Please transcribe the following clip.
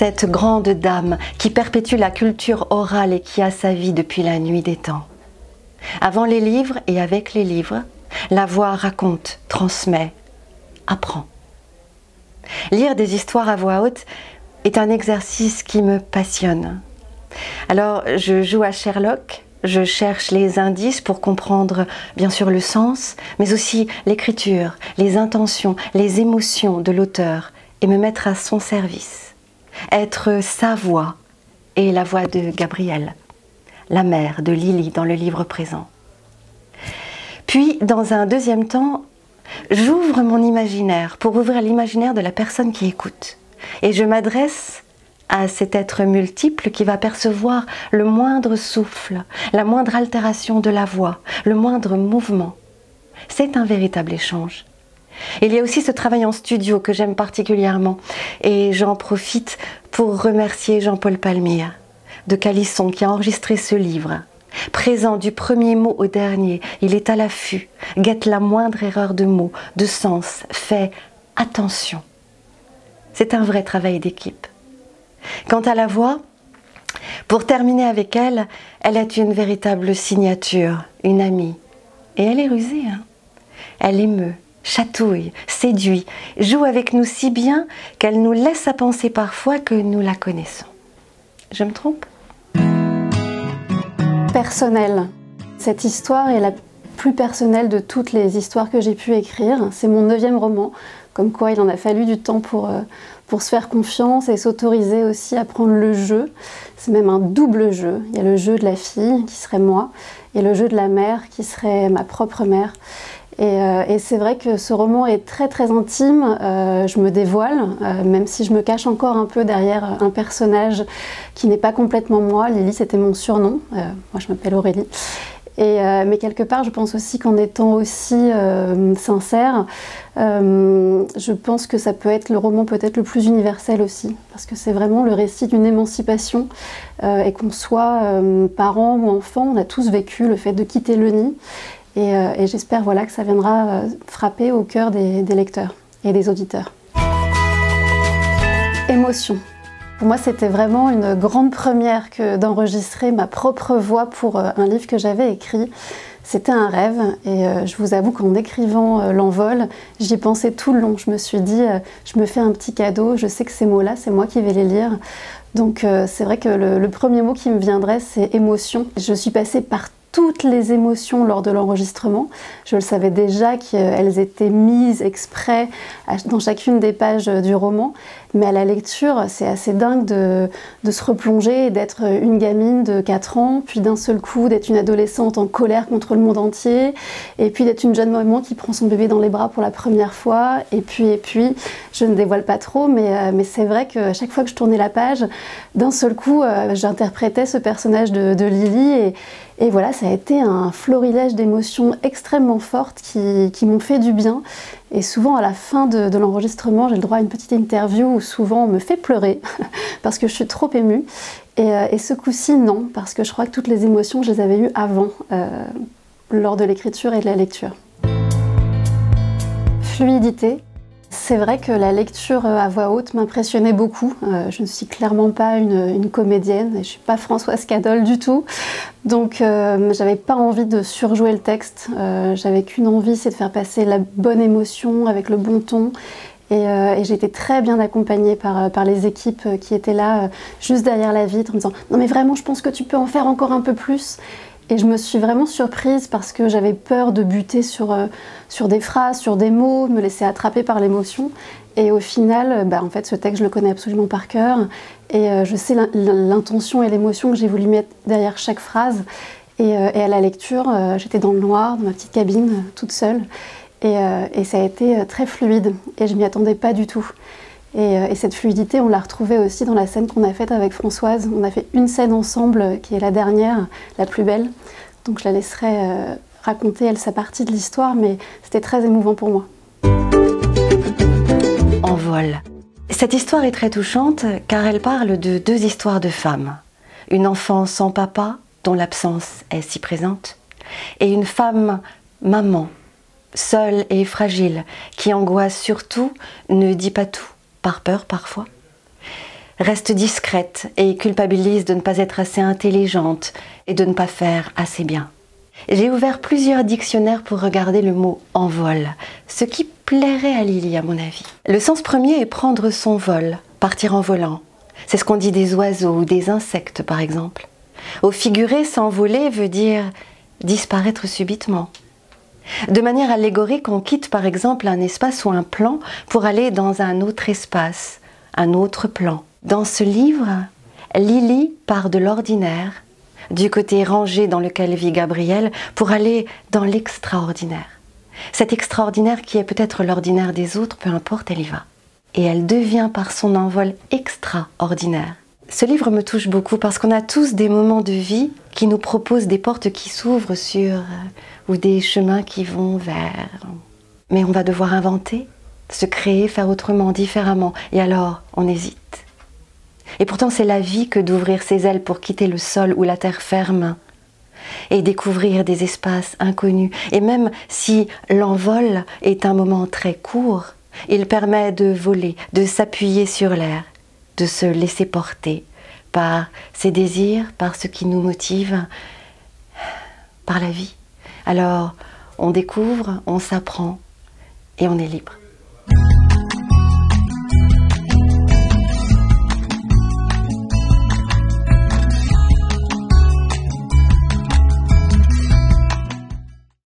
cette grande dame qui perpétue la culture orale et qui a sa vie depuis la nuit des temps. Avant les livres et avec les livres, la voix raconte, transmet, apprend. Lire des histoires à voix haute est un exercice qui me passionne. Alors je joue à Sherlock, je cherche les indices pour comprendre bien sûr le sens, mais aussi l'écriture, les intentions, les émotions de l'auteur et me mettre à son service. Être sa voix et la voix de Gabrielle, la mère de Lily dans le livre présent. Puis, dans un deuxième temps, j'ouvre mon imaginaire pour ouvrir l'imaginaire de la personne qui écoute. Et je m'adresse à cet être multiple qui va percevoir le moindre souffle, la moindre altération de la voix, le moindre mouvement. C'est un véritable échange. Il y a aussi ce travail en studio que j'aime particulièrement et j'en profite pour remercier Jean-Paul Palmire de Calisson qui a enregistré ce livre. Présent du premier mot au dernier, il est à l'affût, guette la moindre erreur de mots, de sens, fait attention. C'est un vrai travail d'équipe. Quant à la voix, pour terminer avec elle, elle est une véritable signature, une amie. Et elle est rusée, hein. Elle émeut, chatouille, séduit, joue avec nous si bien qu'elle nous laisse à penser parfois que nous la connaissons. Je me trompe ? Personnelle. Cette histoire est la plus personnelle de toutes les histoires que j'ai pu écrire. C'est mon 9e roman, comme quoi il en a fallu du temps pour se faire confiance et s'autoriser aussi à prendre le jeu. C'est même un double jeu. Il y a le jeu de la fille, qui serait moi, et le jeu de la mère, qui serait ma propre mère. Et c'est vrai que ce roman est très très intime, je me dévoile, même si je me cache encore un peu derrière un personnage qui n'est pas complètement moi. Lily, c'était mon surnom, moi je m'appelle Aurélie. Mais quelque part, je pense aussi qu'en étant aussi sincère, je pense que ça peut être le roman peut-être le plus universel aussi, parce que c'est vraiment le récit d'une émancipation, et qu'on soit parent ou enfant, on a tous vécu le fait de quitter le nid. Et j'espère voilà, que ça viendra frapper au cœur des lecteurs et des auditeurs. Émotion. Pour moi, c'était vraiment une grande première que d'enregistrer ma propre voix pour un livre que j'avais écrit. C'était un rêve et je vous avoue qu'en écrivant L'Envol, j'y pensais tout le long. Je me suis dit, je me fais un petit cadeau, je sais que ces mots-là, c'est moi qui vais les lire. Donc c'est vrai que le premier mot qui me viendrait, c'est émotion. Je suis passée par toutes les émotions lors de l'enregistrement. Je le savais déjà qu'elles étaient mises exprès dans chacune des pages du roman, mais à la lecture, c'est assez dingue de se replonger et d'être une gamine de 4 ans, puis d'un seul coup d'être une adolescente en colère contre le monde entier, et puis d'être une jeune maman qui prend son bébé dans les bras pour la première fois, et puis, je ne dévoile pas trop, mais c'est vrai qu'à chaque fois que je tournais la page, d'un seul coup, j'interprétais ce personnage de Lily, et voilà, ça a été un florilège d'émotions extrêmement fortes qui m'ont fait du bien. Et souvent, à la fin de l'enregistrement, j'ai le droit à une petite interview où souvent on me fait pleurer parce que je suis trop émue. Et ce coup-ci, non, parce que je crois que toutes les émotions, je les avais eues avant, lors de l'écriture et de la lecture. Fluidité. C'est vrai que la lecture à voix haute m'impressionnait beaucoup. Je ne suis clairement pas une comédienne, et je ne suis pas Françoise Cadol du tout. Donc j'avais pas envie de surjouer le texte, j'avais qu'une envie, c'est de faire passer la bonne émotion avec le bon ton. Et j'ai été très bien accompagnée par les équipes qui étaient là, juste derrière la vitre, en me disant « Non mais vraiment, je pense que tu peux en faire encore un peu plus ». Et je me suis vraiment surprise parce que j'avais peur de buter sur des phrases, sur des mots, me laisser attraper par l'émotion. Et au final, en fait, ce texte, je le connais absolument par cœur. Et je sais l'intention et l'émotion que j'ai voulu mettre derrière chaque phrase. Et à la lecture, j'étais dans le noir, dans ma petite cabine, toute seule. Et ça a été très fluide. Et je m'y attendais pas du tout. Et cette fluidité, on l'a retrouvée aussi dans la scène qu'on a faite avec Françoise. On a fait une scène ensemble, qui est la dernière, la plus belle. Donc je la laisserai raconter, elle, sa partie de l'histoire, mais c'était très émouvant pour moi. Envol. Cette histoire est très touchante car elle parle de 2 histoires de femmes. Une enfant sans papa, dont l'absence est si présente, et une femme maman, seule et fragile, qui angoisse surtout, ne dit pas tout, par peur parfois. reste discrète et culpabilise de ne pas être assez intelligente et de ne pas faire assez bien. J'ai ouvert plusieurs dictionnaires pour regarder le mot « envol », ce qui plairait à Lily à mon avis. Le sens premier est prendre son vol, partir en volant. C'est ce qu'on dit des oiseaux ou des insectes par exemple. Au figuré, s'envoler veut dire disparaître subitement. De manière allégorique, on quitte par exemple un espace ou un plan pour aller dans un autre espace, un autre plan. Dans ce livre, Lily part de l'ordinaire, du côté rangé dans lequel vit Gabriel, pour aller dans l'extraordinaire. Cet extraordinaire qui est peut-être l'ordinaire des autres, peu importe, elle y va. Et elle devient par son envol extraordinaire. Ce livre me touche beaucoup parce qu'on a tous des moments de vie qui nous proposent des portes qui s'ouvrent sur ou des chemins qui vont vers. Mais on va devoir inventer, se créer, faire autrement, différemment. Et alors, on hésite. Et pourtant, c'est la vie que d'ouvrir ses ailes pour quitter le sol ou la terre ferme et découvrir des espaces inconnus. Et même si l'envol est un moment très court, il permet de voler, de s'appuyer sur l'air, de se laisser porter par ses désirs, par ce qui nous motive, par la vie. Alors, on découvre, on s'apprend et on est libre.